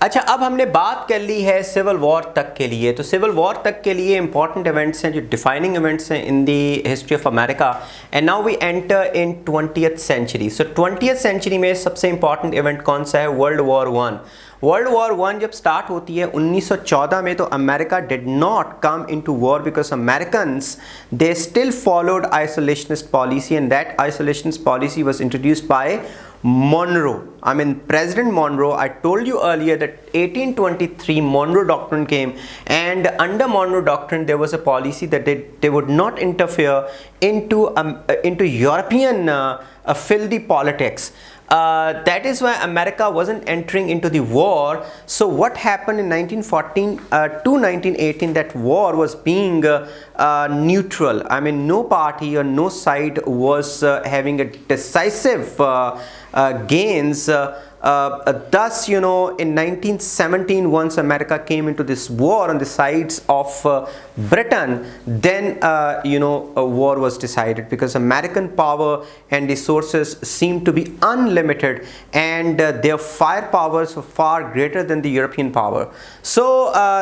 अच्छा, अब हमने बात कर ली है सिविल वॉर तक के लिए। तो सिविल वॉर तक के लिए इंपॉर्टेंट इवेंट्स हैं जो डिफाइनिंग इवेंट्स हैं in the history of America. And now we enter in 20th century. So 20th century में सबसे इंपॉर्टेंट इवेंट कौन सा है? World war one. World war one जब स्टार्ट होती है 1914 में, तो America did not come into war because Americans they still followed isolationist policy, and that isolationist policy was introduced by Monroe. I mean President Monroe. I told you earlier that 1823 Monroe Doctrine came, and under Monroe Doctrine there was a policy that they would not interfere into European filthy politics. That is why America wasn't entering into the war. So what happened in 1914 to 1918, that war was being neutral. I mean no party or no side was having a decisive gains. Thus, you know, in 1917, once America came into this war on the sides of Britain, then you know, a war was decided because American power and resources seemed to be unlimited, and their firepowers were far greater than the European power. So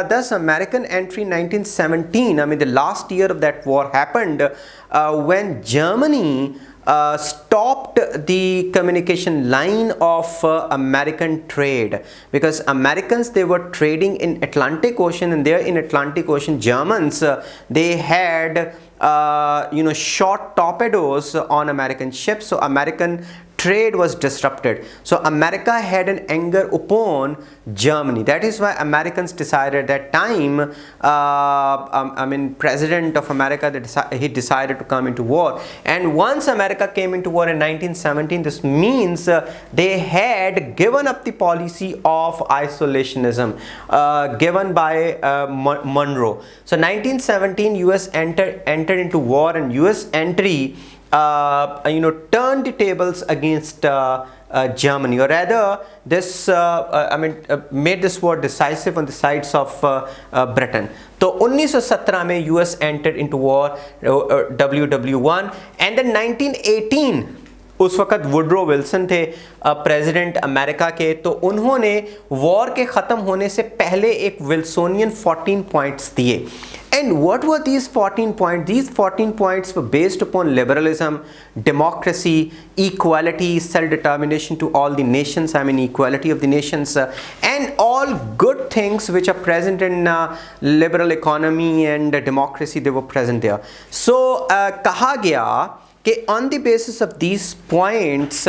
thus American entry in 1917, I mean the last year of that war happened when Germany stopped the communication line of American trade, because Americans, they were trading in Atlantic Ocean, and there in Atlantic Ocean Germans they had you know, short torpedoes on American ships, so American trade was disrupted. So America had an anger upon Germany. That is why Americans decided that time, I mean President of America, he decided to come into war. And once America came into war in 1917, this means they had given up the policy of isolationism given by Monroe. So 1917 US entered into war, and US entry you know, turned the tables against Germany, or rather this I mean made this war decisive on the sides of Britain. तो 1917 में US entered into war, WW1, and then 1918 उस वक़्त Woodrow Wilson थे president America के, तो उन्होंने war के ख़त्म होने से पहले एक विल्सोनियन 14 पॉइंट्स दिए. And what were these 14 points? These 14 points were based upon liberalism, democracy, equality, self-determination to all the nations, I mean equality of the nations, and all good things which are present in liberal economy and democracy, they were present there. So कहा गया कि on the basis of these points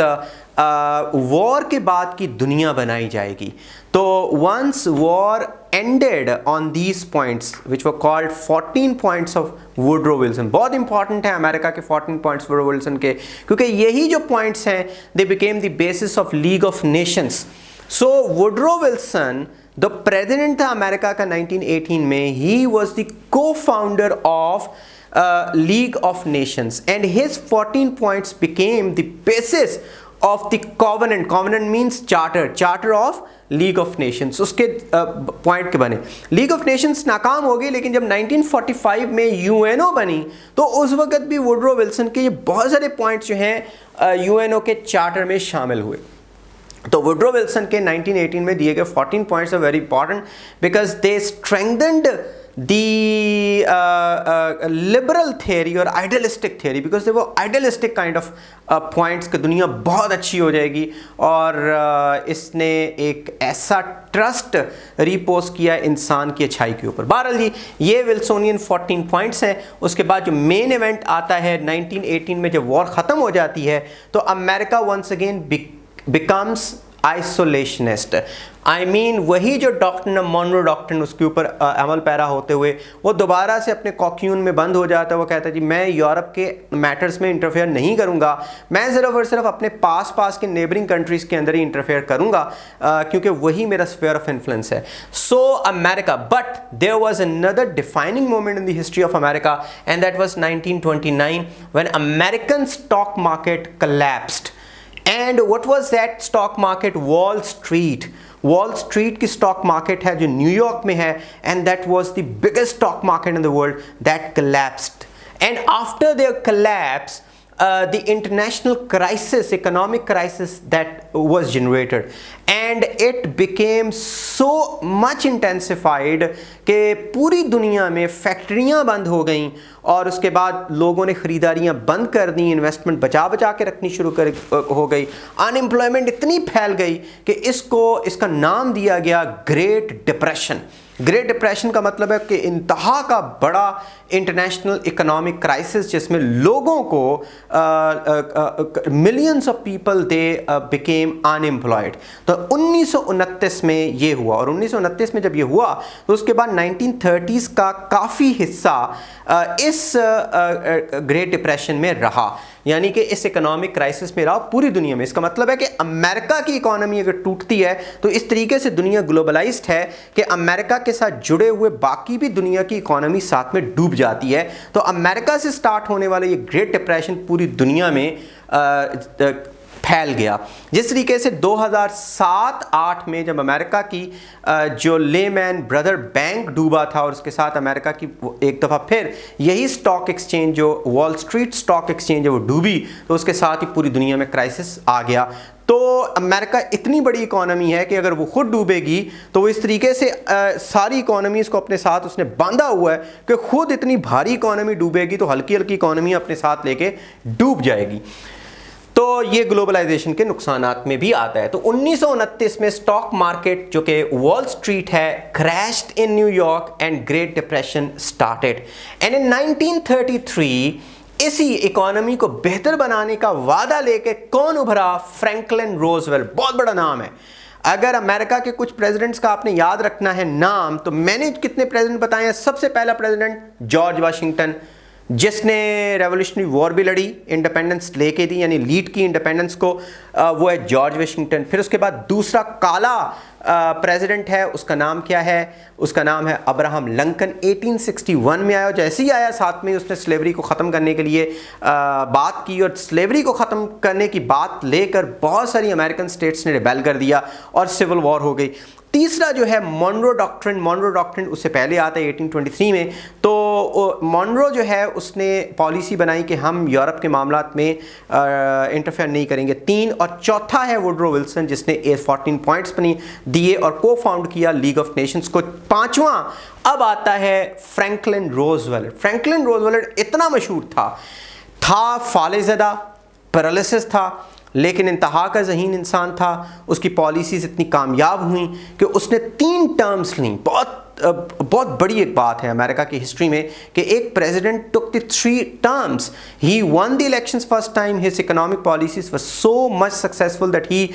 war के बाद की दुनिया बनाई जाएगी. तो once war ended on these points which were called 14 points of Woodrow Wilson. बहुत इंपॉर्टेंट है अमेरिका के 14 पॉइंट्स वुडरो विल्सन के, क्योंकि यही जो पॉइंट्स हैं they became the basis of League of Nations. So Woodrow Wilson, the president था America का 1918 में, he was the co-founder of League of Nations, and his 14 points became the basis of the covenant. Covenant means charter of League of Nations. उसके point के बने. League of Nations नाकाम हो गई, लेकिन जब 1945 में UNO बनी, तो उस वक्त भी वुडरो विल्सन के ये बहुत सारे पॉइंट्स जो हैं UNO के चार्टर में शामिल हुए. तो वुडरो विल्सन के 1918 में दिए गए 14 points are very important because they strengthened the liberal theory or idealistic theory, because they were idealistic kind of points कि दुनिया बहुत अच्छी हो जाएगी, और इसने एक ऐसा ट्रस्ट रिपोज किया इंसान की अच्छाई के ऊपर. बहरहाल जी, ये विल्सोनियन 14 पॉइंट्स हैं. उसके बाद जो मेन इवेंट आता है 1918 में, जब वॉर ख़त्म हो जाती है, तो America once again becomes isolationist. I mean वही जो डॉक्ट्रिन मॉनरो डॉक्ट्रिन, उसके ऊपर अमल पैरा होते हुए वो दोबारा से अपने कॉक्यून में बंद हो जाता है. वो कहता है जी मैं यूरोप के मैटर्स में इंटरफेयर नहीं करूंगा, मैं सिर्फ और सिर्फ अपने पास के नेबरिंग कंट्रीज़ के अंदर ही इंटरफेयर करूंगा, क्योंकि वही मेरा स्फीयर ऑफ इन्फ्लुएंस है. So America, but there was another defining moment in the history of America, and that was 1929 when American stock market collapsed. And what was that stock market? Wall Street. Wall Street की stock market है जो New York में है, and that was the biggest stock market in the world that collapsed. And after their collapse, the international crisis, economic crisis that was generated, and it became so much intensified कि पूरी दुनिया में फैक्ट्रियां बंद हो गईं और उसके बाद लोगों ने ख़रीदारियां बंद कर दी, इन्वेस्टमेंट बचा बचा के रखनी शुरू हो गई, अनएम्प्लॉयमेंट इतनी फैल गई कि इसका नाम दिया गया ग्रेट डिप्रेशन। ग्रेट डिप्रेशन का मतलब है कि इंतहा का बड़ा इंटरनेशनल इकोनॉमिक क्राइसिस जिसमें लोगों को millions of people they became unemployed. तो 1929 में ये हुआ और 1929 में जब ये हुआ तो उसके बाद 1930s का काफ़ी हिस्सा इस ग्रेट डिप्रेशन में रहा, यानी कि इस इकोनॉमिक क्राइसिस में रहा पूरी दुनिया में। इसका मतलब है कि अमेरिका की इकोनॉमी अगर टूटती है तो इस तरीके से दुनिया ग्लोबलाइज्ड है कि अमेरिका के साथ जुड़े हुए बाकी भी दुनिया की इकोनॉमी साथ में डूब जाती है। तो अमेरिका से स्टार्ट होने वाला ये ग्रेट डिप्रेशन पूरी दुनिया में फैल गया। जिस तरीके से 2007-8 में जब अमेरिका की जो लेमैन ब्रदर बैंक डूबा था और उसके साथ अमेरिका की एक दफ़ा फिर यही स्टॉक एक्सचेंज जो वॉल स्ट्रीट स्टॉक एक्सचेंज है वो डूबी, तो उसके साथ ही पूरी दुनिया में क्राइसिस आ गया। तो अमेरिका इतनी बड़ी इकोनॉमी है कि अगर वो खुद डूबेगी तो वो इस तरीके से सारी इकोनॉमीज़ को अपने साथ उसने बांधा हुआ है कि खुद इतनी भारी इकोनॉमी डूबेगी तो हल्की हल्की इकोनॉमी अपने साथ लेके डूब जाएगी। तो ये ग्लोबलाइजेशन के नुकसानात में भी आता है। तो 1929 में स्टॉक मार्केट जो कि वॉल स्ट्रीट है crashed in New York and great depression started. And in 1933 इसी इकोनॉमी को बेहतर बनाने का वादा लेके कौन उभरा? Franklin Roosevelt. बहुत बड़ा नाम है। अगर अमेरिका के कुछ प्रेसिडेंट्स का आपने याद रखना है नाम, तो मैंने कितने प्रेसिडेंट बताए हैं। सबसे पहला प्रेसिडेंट जॉर्ज वाशिंगटन, जिसने रेवोल्यूशनरी वॉर भी लड़ी, इंडिपेंडेंस लेके दी, यानी लीड की इंडिपेंडेंस को, वो है जॉर्ज वाशिंगटन। फिर उसके बाद दूसरा काला प्रेसिडेंट है, उसका नाम क्या है? उसका नाम है अब्राहम लिंकन। 1861 में आया, जैसे ही आया साथ में उसने स्लेवरी को ख़त्म करने के लिए बात की और स्लेवरी को ख़त्म करने की बात लेकर बहुत सारी अमेरिकन स्टेट्स ने रिबेल कर दिया और सिविल वॉर हो गई। तीसरा जो है मॉनरो डॉक्ट्रिन। मॉनरो डॉक्ट्रिन उससे पहले आता है 1823 में। तो मॉनरो जो है उसने पॉलिसी बनाई कि हम यूरोप के मामलात में इंटरफेयर नहीं करेंगे। 3 और चौथा है वुडरो विल्सन, जिसने 14 पॉइंट्स बनी दिए और को फाउंड किया लीग ऑफ नेशंस को। 5वां अब आता है फ्रैंकलिन रोजवेल्ट। फ्रैंकलिन रोजवेल्ट इतना मशहूर था फालेज़दा, पैरालिसिस था, लेकिन इंतहा का ज़हीन इंसान था। उसकी पॉलिसीज़ इतनी कामयाब हुई कि उसने 3 टर्म्स ली। बहुत बड़ी एक बात है अमेरिका की हिस्ट्री में कि एक president took the 3 terms. He one the elections first time. His economic policies were so much successful that he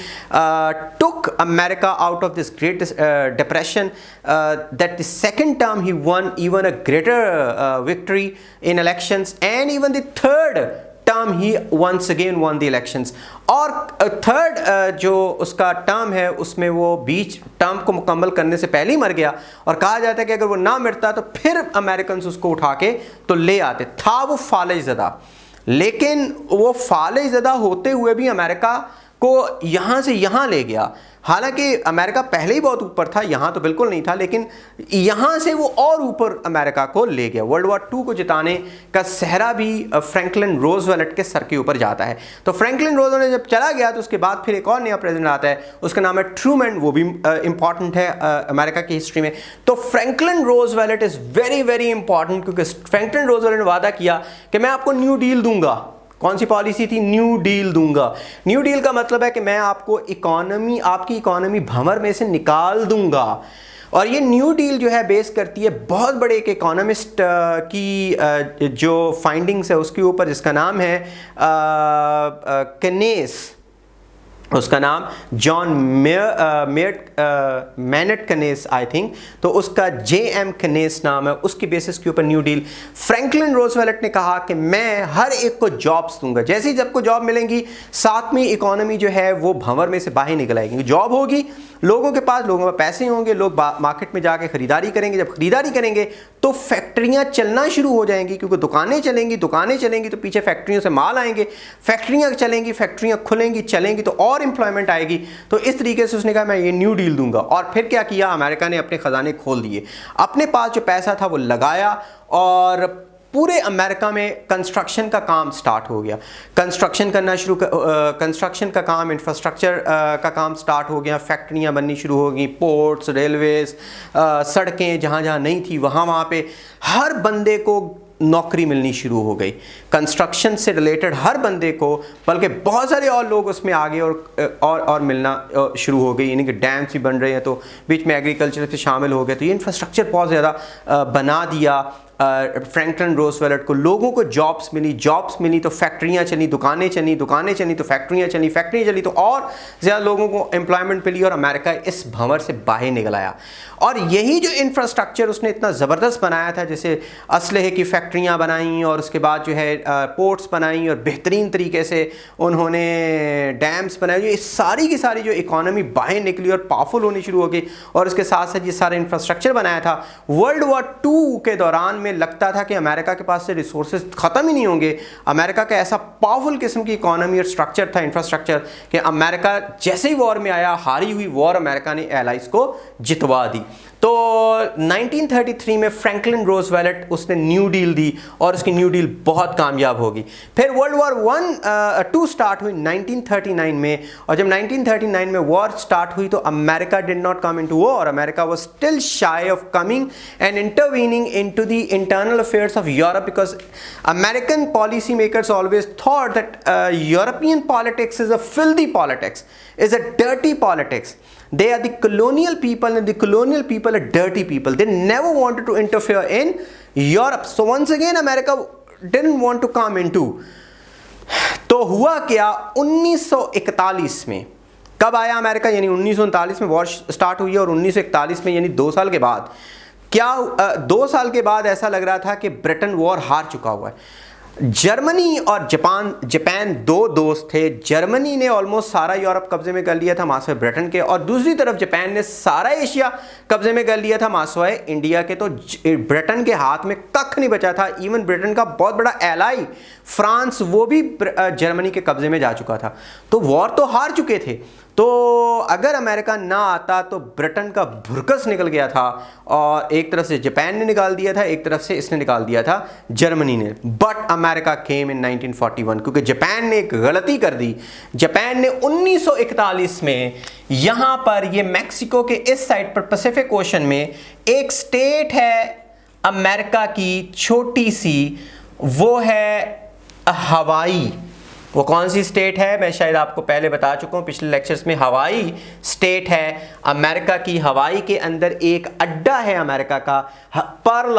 took America out of this great depression, that the second term he won even a greater victory in elections, and even the third term he once again won the elections। और third जो उसका term है उसमें वो बीच term को मुकम्मल करने से पहले ही मर गया और कहा जाता है कि अगर वो ना मरता तो फिर अमेरिकन उसको उठा के तो ले आते। था वो फालेज़दा, लेकिन वो फालेज़दा होते हुए भी अमेरिका को यहाँ से यहाँ ले गया। हालांकि अमेरिका पहले ही बहुत ऊपर था, यहाँ तो बिल्कुल नहीं था, लेकिन यहाँ से वो और ऊपर अमेरिका को ले गया। वर्ल्ड वॉर 2 को जिताने का सहरा भी फ्रैंकलिन रोजवेल्ट के सर के ऊपर जाता है। तो फ्रैंकलिन रोजवेल्ट जब चला गया तो उसके बाद फिर एक और नया प्रेसिडेंट आता है, उसका नाम है ट्रूमैन। वो भी इंपॉर्टेंट है अमेरिका की हिस्ट्री में। तो Franklin Roosevelt is very very important, क्योंकि फ्रैंकलिन रोजवेल्ट ने वादा किया कि मैं आपको न्यू डील दूंगा। कौन सी पॉलिसी थी? न्यू डील दूंगा। न्यू डील का मतलब है कि मैं आपको आपकी इकोनॉमी भंवर में से निकाल दूंगा। और ये न्यू डील जो है बेस करती है बहुत बड़े एक इकोनॉमिस्ट की जो फाइंडिंग्स है उसके ऊपर, जिसका नाम है केनेस। उसका नाम जॉन मैनेट कनेस आई थिंक, तो उसका JM कनेस नाम है। उसकी बेसिस के ऊपर न्यू डील। फ्रैंकलिन रोजवेल्ट ने कहा कि मैं हर एक को जॉब्स दूंगा। जैसे ही सबको जॉब मिलेंगी साथ में इकोनॉमी जो है वो भंवर में से बाहर निकल आएगी। जॉब होगी, लोगों के पास पैसे होंगे, लोग मार्केट में जाके खरीदारी करेंगे। जब खरीदारी करेंगे तो फैक्ट्रियां चलना शुरू हो जाएंगी, क्योंकि दुकानें चलेंगी तो पीछे फैक्ट्रियों से माल आएंगे। फैक्ट्रियां चलेंगी, फैक्ट्रियां खुलेंगी, चलेंगी तो और एम्प्लॉयमेंट आएगी। तो इस तरीके से उसने कहा मैं ये न्यू डील दूंगा। और फिर क्या किया? अमेरिका ने अपने खजाने खोल दिए, अपने पास जो पैसा था वो लगाया और पूरे अमेरिका में कंस्ट्रक्शन का काम स्टार्ट हो गया। कंस्ट्रक्शन का काम, इंफ्रास्ट्रक्चर का काम स्टार्ट हो गया। फैक्ट्रियां बननी शुरू हो गई, पोर्ट्स, रेलवेज, सड़कें जहाँ जहाँ नहीं थी वहाँ पे हर बंदे को नौकरी मिलनी शुरू हो गई। कंस्ट्रक्शन से रिलेटेड हर बंदे को, बल्कि बहुत सारे और लोग उसमें आगे और मिलना शुरू हो गई। यानी कि डैम्स भी बन रहे हैं, तो बीच में एग्रीकल्चर से शामिल हो गए, तो ये इंफ्रास्ट्रक्चर बहुत ज़्यादा बना दिया। फ्रैंकलिन रोजवेल्ट को, लोगों को जॉब्स मिली तो फैक्ट्रियाँ चली, दुकानें चली तो फैक्ट्रियाँ चली तो और ज़्यादा लोगों को एम्प्लॉयमेंट मिली और अमेरिका इस भंवर से बाहर निकल आया। और यही जो इंफ्रास्ट्रक्चर उसने इतना ज़बरदस्त बनाया था, जैसे असलहे की फैक्ट्रियाँ बनाई और उसके बाद जो है पोर्ट्स बनाई और बेहतरीन तरीके से उन्होंने डैम्स बनाए, ये सारी की सारी जो इकॉनमी बाहर निकली और पावरफुल होनी शुरू हो गई। और उसके साथ साथ ये सारा इंफ्रास्ट्रक्चर बनाया था। वर्ल्ड वॉर 2 के दौरान में लगता था कि अमेरिका के पास से रिसोर्सेज ख़त्म ही नहीं होंगे। अमेरिका का ऐसा पावरफुल किस्म की इकॉनमी और स्ट्रक्चर था, इंफ्रास्ट्रक्चर, कि अमेरिका जैसे ही वॉर में आया, हारी हुई वॉर अमेरिका ने एलाइज को जितवा दी। तो 1933 में फ्रैंकलिन रोजवेल्ट उसने न्यू डील दी और उसकी न्यू डील बहुत कामयाब होगी। फिर वर्ल्ड वॉर 2 स्टार्ट हुई 1939 में, और जब 1939 में वॉर स्टार्ट हुई तो America did not come into war. America was still shy of coming and intervening into the internal affairs of Europe, because American policy makers always thought that European politics is a filthy politics, is a dirty politics. They are the colonial people and the colonial people are dirty people. They never wanted to interfere in Europe. So once again America didn't want to come into. तो हुआ क्या 1941 में, कब आया America, यानी 1939 में war start हुई और 1941 में यानी 2 साल के बाद, क्या 2 साल के बाद ऐसा लग रहा था कि ब्रिटेन वॉर हार चुका हुआ है। जर्मनी और जापान 2 दोस्त थे। जर्मनी ने ऑलमोस्ट सारा यूरोप कब्जे में कर लिया था मासवाए ब्रिटेन के, और दूसरी तरफ जापान ने सारा एशिया कब्जे में कर लिया था मासवाए इंडिया के। तो ब्रिटेन के हाथ में कख नहीं बचा था। इवन ब्रिटेन का बहुत बड़ा एलाई फ्रांस, वो भी जर्मनी के कब्जे में जा चुका था। तो वॉर तो हार चुके थे। तो अगर अमेरिका ना आता तो ब्रिटेन का भुरकस निकल गया था, और एक तरफ से जापान ने निकाल दिया था, एक तरफ से इसने निकाल दिया था जर्मनी ने। बट अमेरिका केम इन 1941, क्योंकि जापान ने एक गलती कर दी। जापान ने 1941 में यहाँ पर, ये मैक्सिको के इस साइड पर पैसिफिक ओशन में एक स्टेट है अमेरिका की छोटी सी, वो है हवाई। वो कौन सी स्टेट है, मैं शायद आपको पहले बता चुका हूँ पिछले लेक्चर्स में। हवाई स्टेट है अमेरिका की। हवाई के अंदर एक अड्डा है अमेरिका का, पर्ल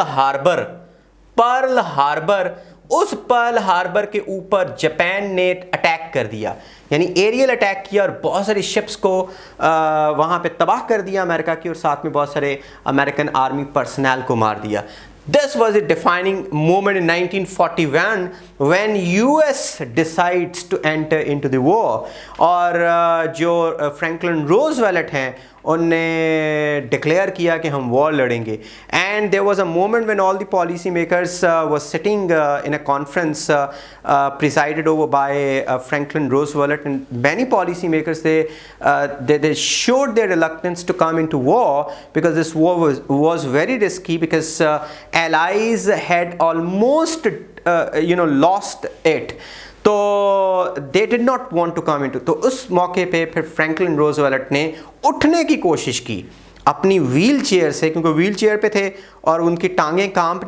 हार्बर। उस पर्ल हार्बर के ऊपर जापान ने अटैक कर दिया, यानी एरियल अटैक किया और बहुत सारी शिप्स को वहाँ पे तबाह कर दिया अमेरिका की, और साथ में बहुत सारे अमेरिकन आर्मी पर्सनल को मार दिया। This was a defining moment in 1941 when US decides to enter into the war. और जो फ्रैंकलिन रोजवेल्ट हैं उन्होंने डिक्लेयर किया कि हम वॉर लड़ेंगे। And there was a moment when all the policy makers were sitting in a conference presided over by Franklin Roosevelt, and many policy makers they showed their reluctance to come into war because this war was very risky, because allies had almost lost it. तो they did not want to come into. तो उस मौके पे फिर Franklin Roosevelt ने उठने की कोशिश की अपनी व्हील चेयर से, क्योंकि व्हील चेयर पे थे और उनकी टांगें काम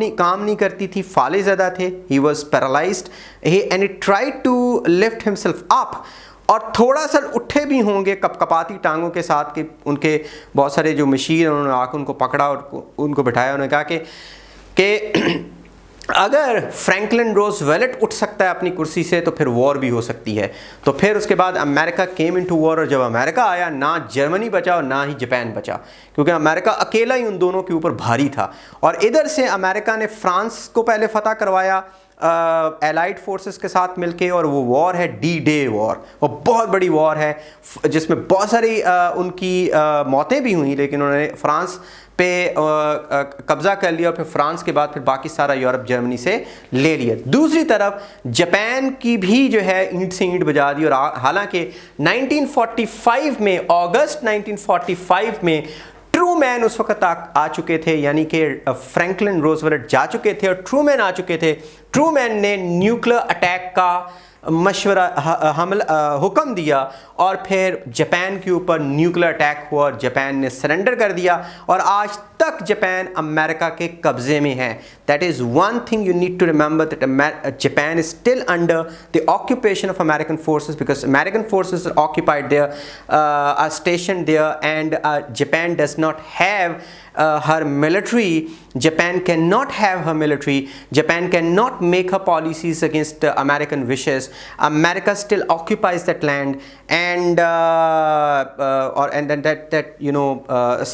नहीं करती थी, फाले ज़्यादा थे, he was paralysed, and he tried to lift himself up, और थोड़ा सा उठे भी होंगे कपकपाती टांगों के साथ कि उनके बहुत सारे जो मशीन, उन्होंने आकर उनको पकड़ा और उनको बिठाया। उन्होंने कहा कि अगर फ्रैंकलिन रोजवेल्ट उठ सकता है अपनी कुर्सी से तो फिर वॉर भी हो सकती है। तो फिर उसके बाद अमेरिका केम इनटू वॉर, और जब अमेरिका आया ना जर्मनी बचा और ना ही जापान बचा, क्योंकि अमेरिका अकेला ही उन दोनों के ऊपर भारी था। और इधर से अमेरिका ने फ्रांस को पहले फतह करवाया एलाइड फोर्सेस के साथ मिलके, और वो वॉर है डी-डे वॉर। वो बहुत बड़ी वॉर है जिसमें बहुत सारी उनकी मौतें भी हुई, लेकिन उन्होंने फ्रांस पे कब्जा कर लिया और फिर फ्रांस के बाद फिर बाकी सारा यूरोप जर्मनी से ले लिया। दूसरी तरफ जापान की भी जो है ईंट से ईंट बजा दी, और हालांकि 1945 में, अगस्त 1945 में ट्रू ट्रूमैन उस वक्त आ चुके थे, यानी कि फ्रैंकलिन रोजवेल्ट जा चुके थे और ट्रूमैन आ चुके थे। ट्रूमैन ने न्यूक्लियर अटैक का मशवरा हुक्म दिया और फिर जापान के ऊपर न्यूक्लियर अटैक हुआ और जापान ने सरेंडर कर दिया और आज तक जापान अमेरिका के कब्जे में है। That is one thing you need to remember, that Japan is still under the occupation of American forces because American forces are occupied there, are station there, and Japan does not have her military. Japan cannot have her military. Japan cannot make her policies against American wishes. America still occupies that land, and that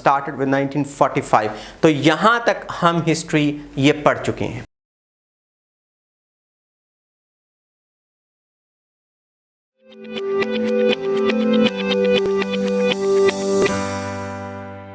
started with 1945. तो यहाँ तक हम history ये पढ़ चुके हैं।